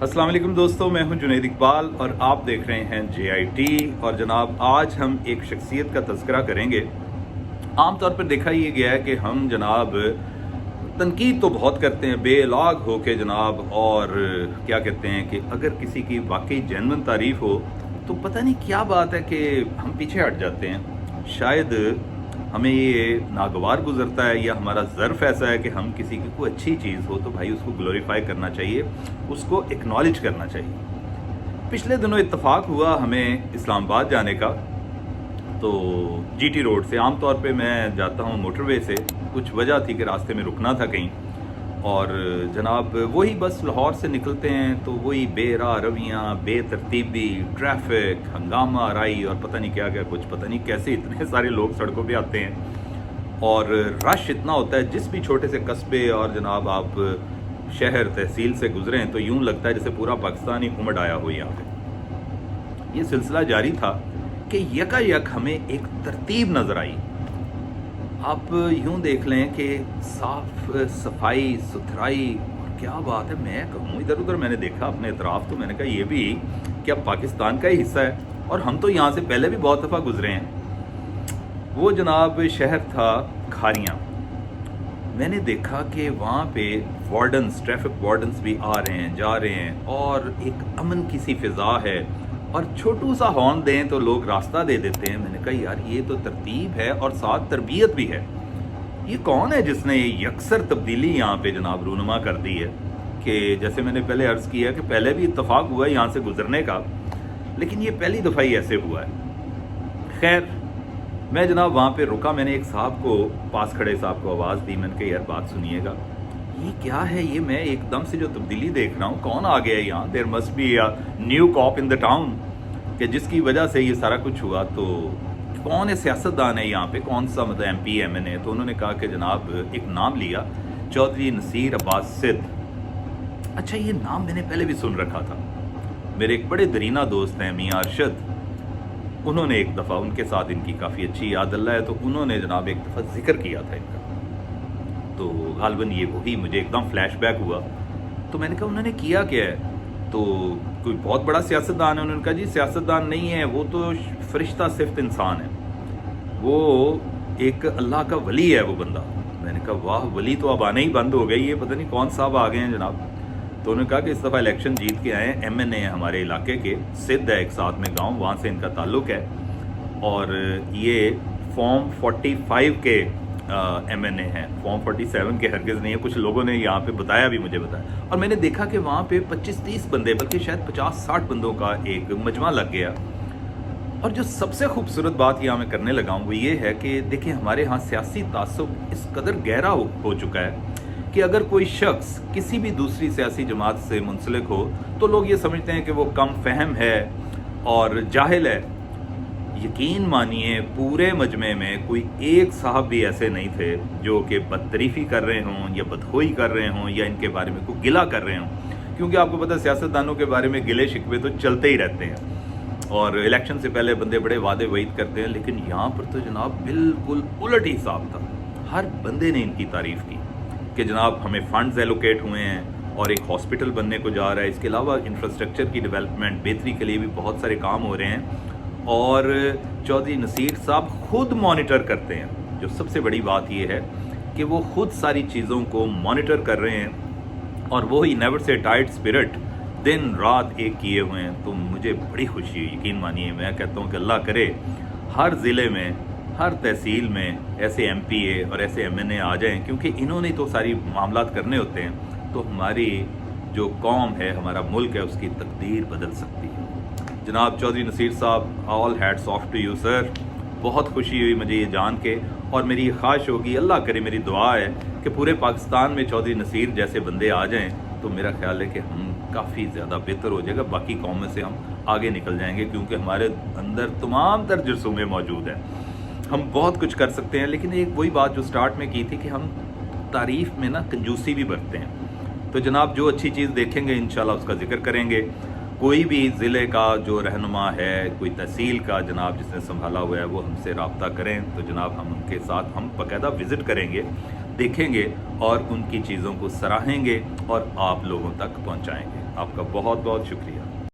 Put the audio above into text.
अस्सलाम वालेकुम दोस्तों, मैं हूं जुनैद इकबाल और आप देख रहे हैं JIT। और जनाब आज हम एक शख्सियत का तज़किरा करेंगे। आम तौर पर देखा ये गया है कि हम जनाब तनकीद तो बहुत करते हैं बेलाग हो के जनाब, और क्या कहते हैं कि अगर किसी की वाकई जेन्युइन तारीफ़ हो तो पता नहीं क्या बात है कि हम पीछे हट जाते हैं। शायद हमें ये नागवार गुजरता है या हमारा ज़र्फ़ ऐसा है कि हम किसी की कोई अच्छी चीज़ हो तो भाई उसको ग्लोरीफाई करना चाहिए, उसको एक्नॉलेज करना चाहिए। पिछले दिनों इत्तेफाक हुआ हमें इस्लामाबाद जाने का, तो GT रोड से आम तौर पे मैं जाता हूँ मोटरवे से। कुछ वजह थी कि रास्ते में रुकना था कहीं, और जनाब वही बस लाहौर से निकलते हैं तो वही बेराह रवियाँ, बेतरतीबी, ट्रैफिक, हंगामा आराई और पता नहीं क्या क्या, कुछ पता नहीं कैसे इतने सारे लोग सड़कों पे आते हैं और रश इतना होता है। जिस भी छोटे से कस्बे और जनाब आप शहर तहसील से गुजरें तो यूं लगता है जैसे पूरा पाकिस्तान ही उमड़ आया हो यहाँ पे। ये सिलसिला जारी था कि यकायक हमें एक तरतीब नज़र आई। आप यूं देख लें कि साफ सफाई सुथराई, और क्या बात है, मैं कहूँ इधर उधर मैंने देखा अपने अतराफ़ तो मैंने कहा ये भी क्या पाकिस्तान का ही हिस्सा है, और हम तो यहाँ से पहले भी बहुत दफ़ा गुजरे हैं। वो जनाब शहर था खारियाँ। मैंने देखा कि वहाँ पे वार्डन्स, ट्रैफिक वार्डन्स भी आ रहे हैं जा रहे हैं, और एक अमन की सी फ़िज़ा है, और छोटू सा हॉर्न दें तो लोग रास्ता दे देते हैं। मैंने कहा यार ये तो तरतीब है और साथ तरबियत भी है। ये कौन है जिसने ये यकसर तब्दीली यहाँ पे जनाब रूनुमा कर दी है कि जैसे मैंने पहले अर्ज़ किया कि पहले भी इत्तेफाक हुआ है यहाँ से गुजरने का, लेकिन ये पहली दफ़ा ही ऐसे हुआ है। खैर मैं जनाब वहाँ पे रुका, मैंने एक साहब को, पास खड़े साहब को आवाज़ दी। मैंने कहा यार बात सुनिएगा, ये क्या है, ये मैं एकदम से जो तब्दीली देख रहा हूँ, कौन आ गया है यहाँ? There must be a new cop in the town कि जिसकी वजह से ये सारा कुछ हुआ। तो कौन है सियासतदान है यहाँ पे, कौन सा मतलब MP MNA? तो उन्होंने कहा कि जनाब एक नाम लिया, चौधरी नसीर अब्बास सिद्ध। अच्छा ये नाम मैंने पहले भी सुन रखा था। मेरे एक बड़े दरीना दोस्त हैं मियाँ अरशद, उन्होंने एक दफ़ा, उनके साथ इनकी काफ़ी अच्छी याद अल्लाह है, तो उन्होंने जनाब एक दफ़ा जिक्र किया था इनका। तो गालबन ये वही मुझे एकदम फ्लैशबैक हुआ। तो मैंने कहा उन्होंने किया क्या है? तो कोई बहुत बड़ा सियासतदान है? उन्होंने कहा जी सियासतदान नहीं है, वो तो फरिश्ता सिर्फ इंसान है, वो एक अल्लाह का वली है वो बंदा। मैंने कहा वाह, वली तो अब आने ही बंद हो गई, ये पता नहीं कौन साहब आ गए हैं जनाब। तो उन्होंने कहा कि इस दफ़ा इलेक्शन जीत के आए हैं, MNA है हमारे इलाके के, सिद्ध है एक साथ में गाँव, वहाँ से इनका ताल्लुक़ है, और ये फॉर्म 45 के MNA हैं, फॉर्म 47 के हरगिज़ नहीं है। कुछ लोगों ने यहाँ पे बताया भी, मुझे बताया, और मैंने देखा कि वहाँ पे 25-30 बंदे, बल्कि शायद 50-60 बंदों का एक मजमा लग गया। और जो सबसे खूबसूरत बात यहाँ मैं करने लगा हूँ वो ये है कि देखिए हमारे यहाँ सियासी तासुब इस कदर गहरा हो चुका है कि अगर कोई शख्स किसी भी दूसरी सियासी जमात से मुंसलिक हो तो लोग ये समझते हैं कि वो कम फहम है और जाहिल है। यकीन मानिए पूरे मजमे में कोई एक साहब भी ऐसे नहीं थे जो कि बदतरीफ़ी कर रहे हों या बदखोई कर रहे हों या इनके बारे में कोई गिला कर रहे हों, क्योंकि आपको पता है सियासतदानों के बारे में गिले शिकवे तो चलते ही रहते हैं, और इलेक्शन से पहले बंदे बड़े वादे वईद करते हैं। लेकिन यहाँ पर तो जनाब बिल्कुल उलट हिसाब था। हर बंदे ने इनकी तारीफ़ की कि जनाब हमें फ़ंड्स एलोकेट हुए हैं और एक हॉस्पिटल बनने को जा रहा है, इसके अलावा इंफ्रास्ट्रक्चर की डेवलपमेंट बेहतरी के लिए भी बहुत सारे काम हो रहे हैं, और चौधरी नसीर साहब खुद मॉनिटर करते हैं। जो सबसे बड़ी बात यह है कि वो खुद सारी चीज़ों को मॉनिटर कर रहे हैं, और वो he never say tight spirit दिन रात एक किए हुए हैं। तो मुझे बड़ी खुशी हुई, यकीन मानिए। मैं कहता हूँ कि अल्लाह करे हर ज़िले में, हर तहसील में ऐसे MPA और ऐसे MNA आ जाएं, क्योंकि इन्होंने तो सारी मामलात करने होते हैं। तो हमारी जो कौम है, हमारा मुल्क है, उसकी तकदीर बदल सकती है। जनाब Chaudhry Naseer sahab, all hats off to you sir. बहुत खुशी हुई मुझे ये जान के, और मेरी ये ख्वाहिश होगी, अल्लाह करे, मेरी दुआ है कि पूरे पाकिस्तान में चौधरी नसीर जैसे बंदे आ जाएं तो मेरा ख्याल है कि हम काफ़ी ज़्यादा बेहतर हो जाएगा, बाकी कौमों से हम आगे निकल जाएंगे, क्योंकि हमारे अंदर तमाम तर जरसूमें मौजूद हैं। हम बहुत कुछ कर सकते हैं, लेकिन एक वही बात जो स्टार्ट में की थी कि हम तारीफ़ में ना कंजूसी भी बरतते हैं। तो जनाब जो अच्छी चीज़ देखेंगे इंशाल्लाह उसका जिक्र करेंगे। कोई भी ज़िले का जो रहनुमा है, कोई तहसील का जनाब जिसने संभाला हुआ है, वो हमसे रब्ता करें तो जनाब हम उनके साथ हम बाकायदा विज़िट करेंगे देखेंगे और उनकी चीज़ों को सराहेंगे और आप लोगों तक पहुंचाएंगे। आपका बहुत बहुत शुक्रिया।